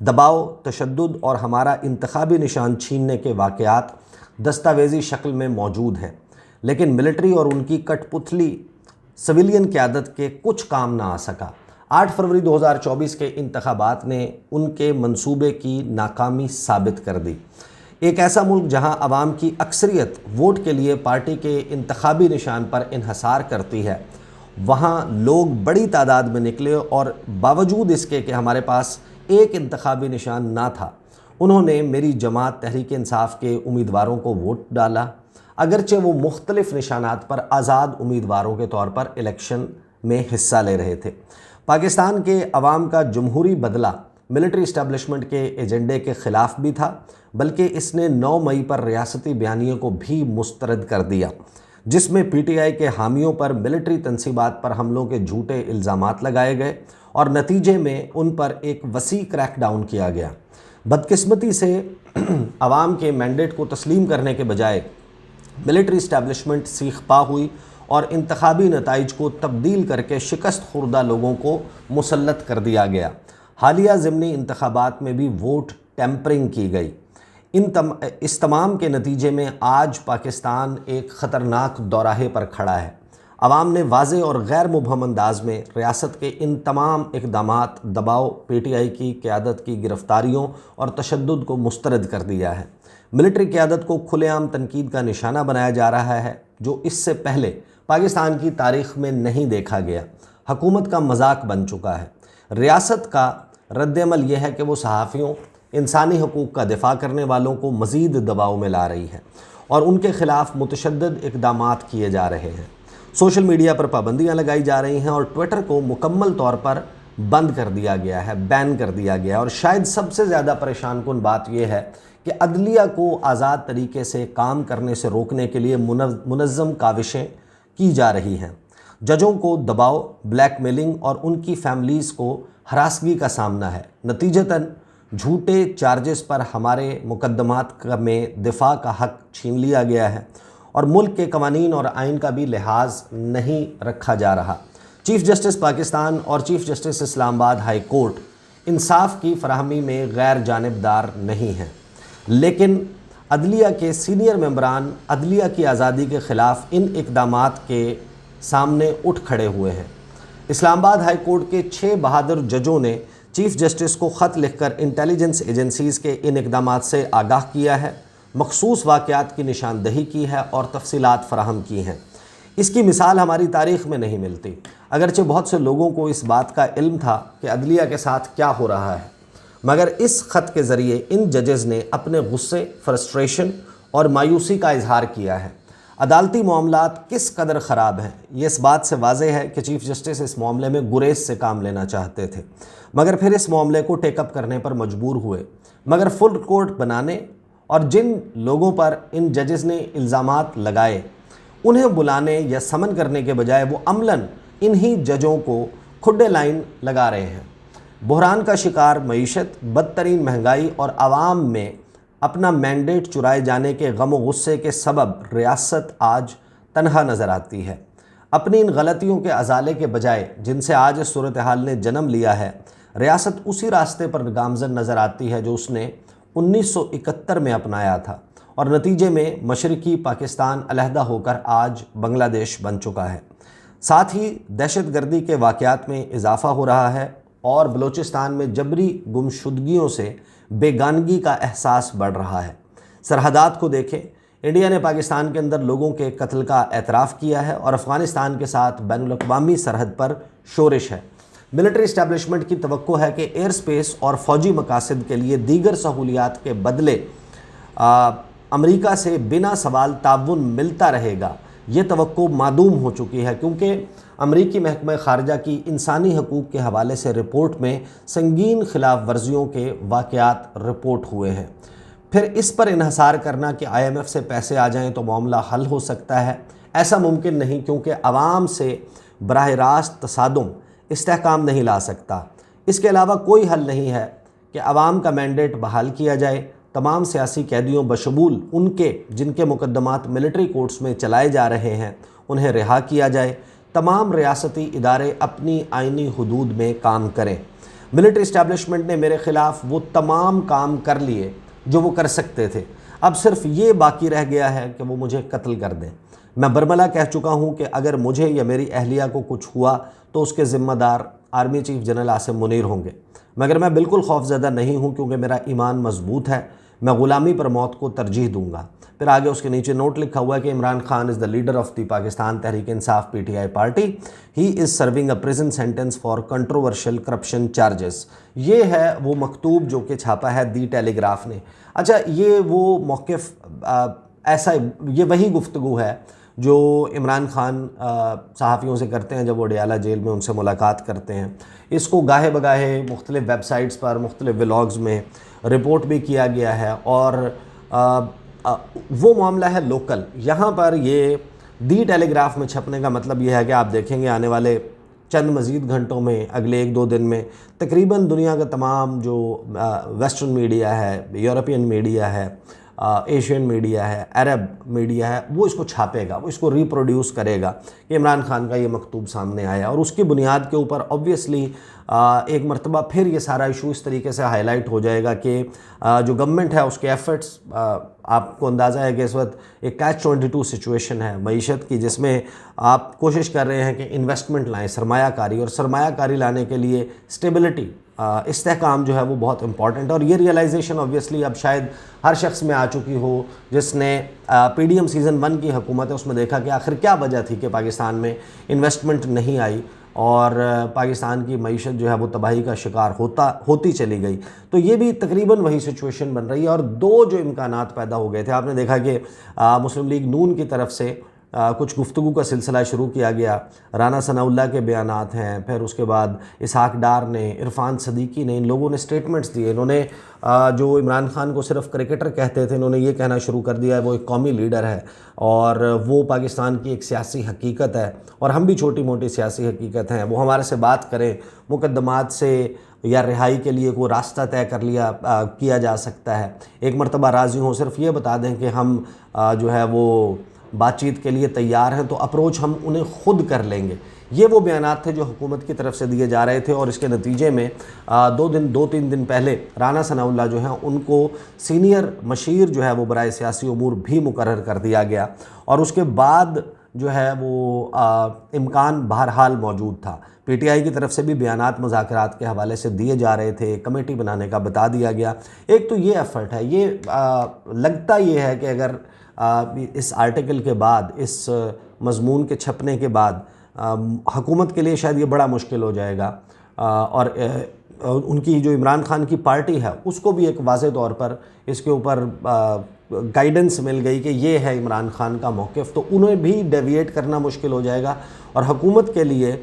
دباؤ، تشدد اور ہمارا انتخابی نشان چھیننے کے واقعات دستاویزی شکل میں موجود ہیں، لیکن ملٹری اور ان کی کٹ پتلی سویلین قیادت کے کچھ کام نہ آ سکا۔ 8 فروری 2024 کے انتخابات نے ان کے منصوبے کی ناکامی ثابت کر دی۔ ایک ایسا ملک جہاں عوام کی اکثریت ووٹ کے لیے پارٹی کے انتخابی نشان پر انحصار کرتی ہے، وہاں لوگ بڑی تعداد میں نکلے اور باوجود اس کے کہ ہمارے پاس ایک انتخابی نشان نہ تھا، انہوں نے میری جماعت تحریک انصاف کے امیدواروں کو ووٹ ڈالا، اگرچہ وہ مختلف نشانات پر آزاد امیدواروں کے طور پر الیکشن میں حصہ لے رہے تھے۔ پاکستان کے عوام کا جمہوری بدلہ ملٹری اسٹیبلشمنٹ کے ایجنڈے کے خلاف بھی تھا، بلکہ اس نے 9 مئی پر ریاستی بیانیے کو بھی مسترد کر دیا، جس میں پی ٹی آئی کے حامیوں پر ملٹری تنصیبات پر حملوں کے جھوٹے الزامات لگائے گئے اور نتیجے میں ان پر ایک وسیع کریک ڈاؤن کیا گیا۔ بدقسمتی سے عوام کے مینڈیٹ کو تسلیم کرنے کے بجائے ملٹری اسٹیبلشمنٹ سیخ پا ہوئی اور انتخابی نتائج کو تبدیل کر کے شکست خوردہ لوگوں کو مسلط کر دیا گیا۔ حالیہ ضمنی انتخابات میں بھی ووٹ ٹیمپرنگ کی گئی۔ اس تمام کے نتیجے میں آج پاکستان ایک خطرناک دوراہے پر کھڑا ہے۔ عوام نے واضح اور غیر مبہم انداز میں ریاست کے ان تمام اقدامات، دباؤ، پی ٹی آئی کی قیادت کی گرفتاریوں اور تشدد کو مسترد کر دیا ہے۔ ملٹری قیادت کو کھلے عام تنقید کا نشانہ بنایا جا رہا ہے، جو اس سے پہلے پاکستان کی تاریخ میں نہیں دیکھا گیا۔ حکومت کا مذاق بن چکا ہے۔ ریاست کا رد عمل یہ ہے کہ وہ صحافیوں، انسانی حقوق کا دفاع کرنے والوں کو مزید دباؤ میں لا رہی ہے اور ان کے خلاف متشدد اقدامات کیے جا رہے ہیں۔ سوشل میڈیا پر پابندیاں لگائی جا رہی ہیں اور ٹویٹر کو مکمل طور پر بند کر دیا گیا ہے، بین کر دیا گیا ہے، اور شاید سب سے زیادہ پریشان کن بات یہ ہے کہ عدلیہ کو آزاد طریقے سے کام کرنے سے روکنے کے لیے منظم کاوشیں کی جا رہی ہیں۔ ججوں کو دباؤ، بلیک میلنگ اور ان کی فیملیز کو ہراسگی کا سامنا ہے۔ نتیجتاً جھوٹے چارجز پر ہمارے مقدمات میں دفاع کا حق چھین لیا گیا ہے اور ملک کے قوانین اور آئین کا بھی لحاظ نہیں رکھا جا رہا۔ چیف جسٹس پاکستان اور چیف جسٹس اسلام آباد ہائی کورٹ انصاف کی فراہمی میں غیر جانبدار نہیں ہیں، لیکن عدلیہ کے سینئر ممبران عدلیہ کی آزادی کے خلاف ان اقدامات کے سامنے اٹھ کھڑے ہوئے ہیں۔ اسلام آباد ہائی کورٹ کے 6 بہادر ججوں نے چیف جسٹس کو خط لکھ کر انٹیلیجنس ایجنسیز کے ان اقدامات سے آگاہ کیا ہے، مخصوص واقعات کی نشاندہی کی ہے اور تفصیلات فراہم کی ہیں۔ اس کی مثال ہماری تاریخ میں نہیں ملتی، اگرچہ بہت سے لوگوں کو اس بات کا علم تھا کہ عدلیہ کے ساتھ کیا ہو رہا ہے، مگر اس خط کے ذریعے ان ججز نے اپنے غصے، فرسٹریشن اور مایوسی کا اظہار کیا ہے۔ عدالتی معاملات کس قدر خراب ہیں، یہ اس بات سے واضح ہے کہ چیف جسٹس اس معاملے میں گریز سے کام لینا چاہتے تھے، مگر پھر اس معاملے کو ٹیک اپ کرنے پر مجبور ہوئے۔ مگر فل کورٹ بنانے اور جن لوگوں پر ان ججز نے الزامات لگائے انہیں بلانے یا سمن کرنے کے بجائے وہ عملاً انہی ججوں کو کھڈے لائن لگا رہے ہیں۔ بحران کا شکار معیشت، بدترین مہنگائی اور عوام میں اپنا مینڈیٹ چرائے جانے کے غم و غصے کے سبب ریاست آج تنہا نظر آتی ہے۔ اپنی ان غلطیوں کے ازالے کے بجائے جن سے آج اس صورتحال نے جنم لیا ہے، ریاست اسی راستے پر گامزن نظر آتی ہے جو اس نے 1971 میں اپنایا تھا، اور نتیجے میں مشرقی پاکستان علیحدہ ہو کر آج بنگلہ دیش بن چکا ہے۔ ساتھ ہی دہشت گردی کے واقعات میں اضافہ ہو رہا ہے اور بلوچستان میں جبری گمشدگیوں سے بیگانگی کا احساس بڑھ رہا ہے۔ سرحدات کو دیکھیں، انڈیا نے پاکستان کے اندر لوگوں کے قتل کا اعتراف کیا ہے اور افغانستان کے ساتھ بین الاقوامی سرحد پر شورش ہے۔ ملٹری اسٹیبلشمنٹ کی توقع ہے کہ ایئر سپیس اور فوجی مقاصد کے لیے دیگر سہولیات کے بدلے امریکہ سے بنا سوال تعاون ملتا رہے گا۔ یہ توقع معدوم ہو چکی ہے، کیونکہ امریکی محکمہ خارجہ کی انسانی حقوق کے حوالے سے رپورٹ میں سنگین خلاف ورزیوں کے واقعات رپورٹ ہوئے ہیں۔ پھر اس پر انحصار کرنا کہ IMF سے پیسے آ جائیں تو معاملہ حل ہو سکتا ہے، ایسا ممکن نہیں، کیونکہ عوام سے براہ راست تصادم استحکام نہیں لا سکتا۔ اس کے علاوہ کوئی حل نہیں ہے کہ عوام کا مینڈیٹ بحال کیا جائے، تمام سیاسی قیدیوں بشمول ان کے جن کے مقدمات ملٹری کورٹس میں چلائے جا رہے ہیں انہیں رہا کیا جائے، تمام ریاستی ادارے اپنی آئینی حدود میں کام کریں۔ ملٹری اسٹیبلشمنٹ نے میرے خلاف وہ تمام کام کر لیے جو وہ کر سکتے تھے، اب صرف یہ باقی رہ گیا ہے کہ وہ مجھے قتل کر دیں۔ میں برملا کہہ چکا ہوں کہ اگر مجھے یا میری اہلیہ کو کچھ ہوا تو اس کے ذمہ دار army chief general Asim Munir ہوں گے، مگر میں بالکل خوفزدہ نہیں ہوں کیونکہ میرا ایمان مضبوط ہے، میں غلامی پر موت کو ترجیح دوں گا۔ پھر آگے اس کے نیچے نوٹ لکھا ہوا ہے کہ عمران خان از دا leader of the Pakistan Tehreek Insaf P T I party, he is serving a prison sentence for controversial corruption charges. یہ ہے وہ مکتوب جو کہ چھاپا ہے دی ٹیلی گراف نے۔ اچھا، یہ وہ موقف ایسا، یہ وہی گفتگو ہے جو عمران خان صحافیوں سے کرتے ہیں جب وہ اڈیالہ جیل میں ان سے ملاقات کرتے ہیں۔ اس کو گاہے بگاہے مختلف ویب سائٹس پر، مختلف ولاگز میں رپورٹ بھی کیا گیا ہے، اور وہ معاملہ ہے لوکل۔ یہاں پر یہ دی ٹیلی گراف میں چھپنے کا مطلب یہ ہے کہ آپ دیکھیں گے آنے والے چند مزید گھنٹوں میں، اگلے 1-2 دن میں تقریباً دنیا کا تمام جو ویسٹرن میڈیا ہے، یورپین میڈیا ہے، ایشین میڈیا ہے، عرب میڈیا ہے، وہ اس کو چھاپے گا، وہ اس کو ریپروڈیوس کرے گا کہ عمران خان کا یہ مکتوب سامنے آیا، اور اس کی بنیاد کے اوپر آبویسلی ایک مرتبہ پھر یہ سارا ایشو اس طریقے سے ہائی لائٹ ہو جائے گا کہ جو گورنمنٹ ہے اس کے ایفرٹس، آپ کو اندازہ ہے کہ اس وقت ایک کیچ 22 سچویشن ہے معیشت کی، جس میں آپ کوشش کر رہے ہیں کہ انویسٹمنٹ لائیں، سرمایہ کاری، اور سرمایہ کاری لانے کے لیے اسٹیبلٹی، استحکام جو ہے وہ بہت امپورٹنٹ ہے، اور یہ ریئلائزیشن آبویسلی اب شاید ہر شخص میں آ چکی ہو جس نے پی ڈی ایم سیزن 1 کی حکومت ہے اس میں دیکھا کہ آخر کیا وجہ تھی کہ پاکستان میں انویسٹمنٹ نہیں آئی اور پاکستان کی معیشت جو ہے وہ تباہی کا شکار ہوتی چلی گئی۔ تو یہ بھی تقریباً وہی سچویشن بن رہی ہے، اور دو جو امکانات پیدا ہو گئے تھے، آپ نے دیکھا کہ مسلم لیگ نون کی طرف سے کچھ گفتگو کا سلسلہ شروع کیا گیا، رانا ثناء اللہ کے بیانات ہیں، پھر اس کے بعد اسحاق ڈار نے، عرفان صدیقی نے، ان لوگوں نے سٹیٹمنٹس دیے، انہوں نے جو عمران خان کو صرف کرکٹر کہتے تھے، انہوں نے یہ کہنا شروع کر دیا ہے وہ ایک قومی لیڈر ہے اور وہ پاکستان کی ایک سیاسی حقیقت ہے، اور ہم بھی چھوٹی موٹی سیاسی حقیقت ہیں، وہ ہمارے سے بات کریں، مقدمات سے یا رہائی کے لیے کوئی راستہ طے کیا جا سکتا ہے، ایک مرتبہ راضی ہوں، صرف یہ بتا دیں کہ ہم جو ہے وہ بات چیت کے لیے تیار ہیں، تو اپروچ ہم انہیں خود کر لیں گے۔ یہ وہ بیانات تھے جو حکومت کی طرف سے دیے جا رہے تھے، اور اس کے نتیجے میں 2-3 دن پہلے رانا ثناء اللہ جو ہیں ان کو سینئر مشیر جو ہے وہ برائے سیاسی امور بھی مقرر کر دیا گیا، اور اس کے بعد جو ہے وہ امکان بہرحال موجود تھا، پی ٹی آئی کی طرف سے بھی بیانات مذاکرات کے حوالے سے دیے جا رہے تھے، کمیٹی بنانے کا بتا دیا گیا۔ ایک تو یہ ایفرٹ ہے، یہ لگتا یہ ہے کہ اگر اس آرٹیکل کے بعد، اس مضمون کے چھپنے کے بعد حکومت کے لیے شاید یہ بڑا مشکل ہو جائے گا، اور ان کی جو عمران خان کی پارٹی ہے اس کو بھی ایک واضح طور پر اس کے اوپر گائیڈنس مل گئی کہ یہ ہے عمران خان کا موقف، تو انہیں بھی ڈیویٹ کرنا مشکل ہو جائے گا، اور حکومت کے لیے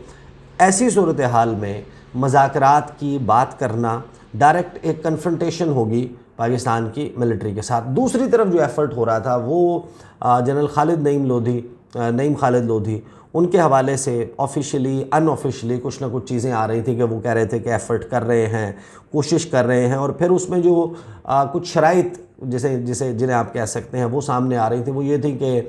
ایسی صورتحال میں مذاکرات کی بات کرنا ڈائریکٹ ایک کنفرنٹیشن ہوگی پاکستان کی ملٹری کے ساتھ۔ دوسری طرف جو ایفرٹ ہو رہا تھا وہ جنرل نعیم خالد لودھی، ان کے حوالے سے آفیشلی ان آفیشلی کچھ نہ کچھ چیزیں آ رہی تھیں کہ وہ کہہ رہے تھے کہ ایفرٹ کر رہے ہیں، کوشش کر رہے ہیں، اور پھر اس میں جو کچھ شرائط جنہیں آپ کہہ سکتے ہیں وہ سامنے آ رہی تھی، وہ یہ تھی کہ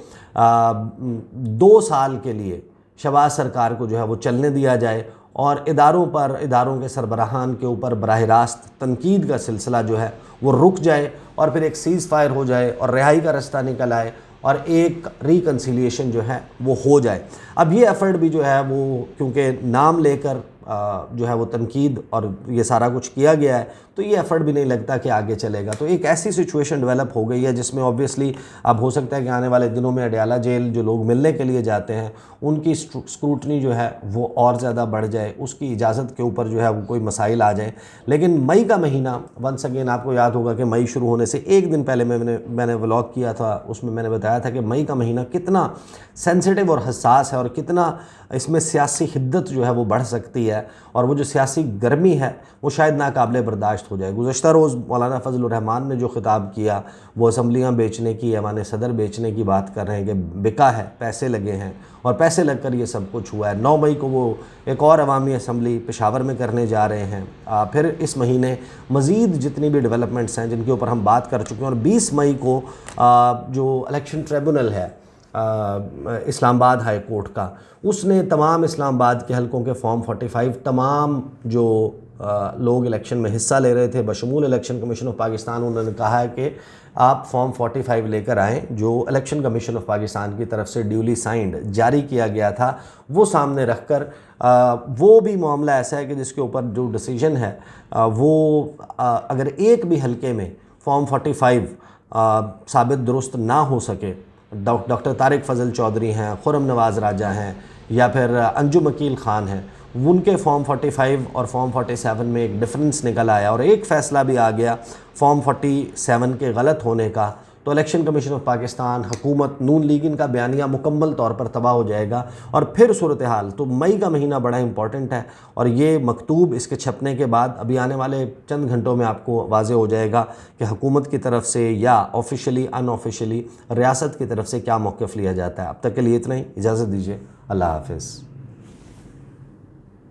2 سال کے لیے شہباز سرکار کو جو ہے وہ چلنے دیا جائے، اور اداروں کے سربراہان کے اوپر براہ راست تنقید کا سلسلہ جو ہے وہ رک جائے، اور پھر ایک سیز فائر ہو جائے اور رہائی کا رستہ نکل آئے، اور ایک ریکنسیلیشن جو ہے وہ ہو جائے۔ اب یہ ایفرٹ بھی جو ہے وہ کیونکہ نام لے کر جو ہے وہ تنقید اور یہ سارا کچھ کیا گیا ہے، تو یہ ایفرٹ بھی نہیں لگتا کہ آگے چلے گا۔ تو ایک ایسی سچویشن ڈیولپ ہو گئی ہے جس میں آبویسلی اب ہو سکتا ہے کہ آنے والے دنوں میں اڈیالہ جیل جو لوگ ملنے کے لیے جاتے ہیں ان کی اسکروٹنی جو ہے وہ اور زیادہ بڑھ جائے، اس کی اجازت کے اوپر جو ہے وہ کوئی مسائل آ جائیں۔ لیکن مئی کا مہینہ، ونس اگین آپ کو یاد ہوگا کہ مئی شروع ہونے سے ایک دن پہلے میں نے ولاگ کیا تھا، اس میں نے بتایا تھا کہ مئی کا مہینہ کتنا سینسیٹیو اور حساس ہے، اور کتنا اس میں سیاسی حدت جو ہے وہ بڑھ سکتی ہے، اور وہ جو سیاسی گرمی ہے وہ شاید ناقابل برداشت ہو جائے۔ گزشتہ روز مولانا فضل الرحمان نے جو خطاب کیا وہ اسمبلیاں بیچنے کی، ایوان صدر بیچنے کی بات کر رہے ہیں کہ بکا ہے، پیسے لگے ہیں، اور پیسے لگ کر یہ سب کچھ ہوا ہے۔ 9 مئی کو وہ ایک اور عوامی اسمبلی پشاور میں کرنے جا رہے ہیں، پھر اس مہینے مزید جتنی بھی ڈیولپمنٹس ہیں جن کے اوپر ہم بات کر چکے ہیں، اور 20 مئی کو جو الیکشن ٹریبونل ہے اسلام آباد ہائی کورٹ کا، اس نے تمام اسلام آباد کے حلقوں کے فارم 45 تمام جو لوگ الیکشن میں حصہ لے رہے تھے بشمول الیکشن کمیشن آف پاکستان، انہوں نے کہا ہے کہ آپ فارم 45 لے کر آئیں جو الیکشن کمیشن آف پاکستان کی طرف سے ڈیولی سائنڈ جاری کیا گیا تھا، وہ سامنے رکھ کر وہ بھی معاملہ ایسا ہے کہ جس کے اوپر جو ڈیسیجن ہے وہ اگر ایک بھی حلقے میں فارم 45 ثابت درست نہ ہو سکے، ڈاکٹر طارق فضل چودھری ہیں، خرم نواز راجہ ہیں، یا پھر انجم عقیل خان ہیں، ان کے فارم 45 اور فارم 47 میں ایک ڈفرنس نکل آیا اور ایک فیصلہ بھی آ گیا فارم 47 کے غلط ہونے کا، تو الیکشن کمیشن آف پاکستان، حکومت، نون لیگ، ان کا بیانیہ مکمل طور پر تباہ ہو جائے گا، اور پھر صورتحال تو مئی کا مہینہ بڑا امپورٹنٹ ہے، اور یہ مکتوب اس کے چھپنے کے بعد ابھی آنے والے چند گھنٹوں میں آپ کو واضح ہو جائے گا کہ حکومت کی طرف سے یا آفیشلی ان آفیشلی ریاست کی طرف سے کیا موقف لیا جاتا ہے۔ اب تک کے لیے اتنا ہی، اجازت دیجیے، اللہ حافظ۔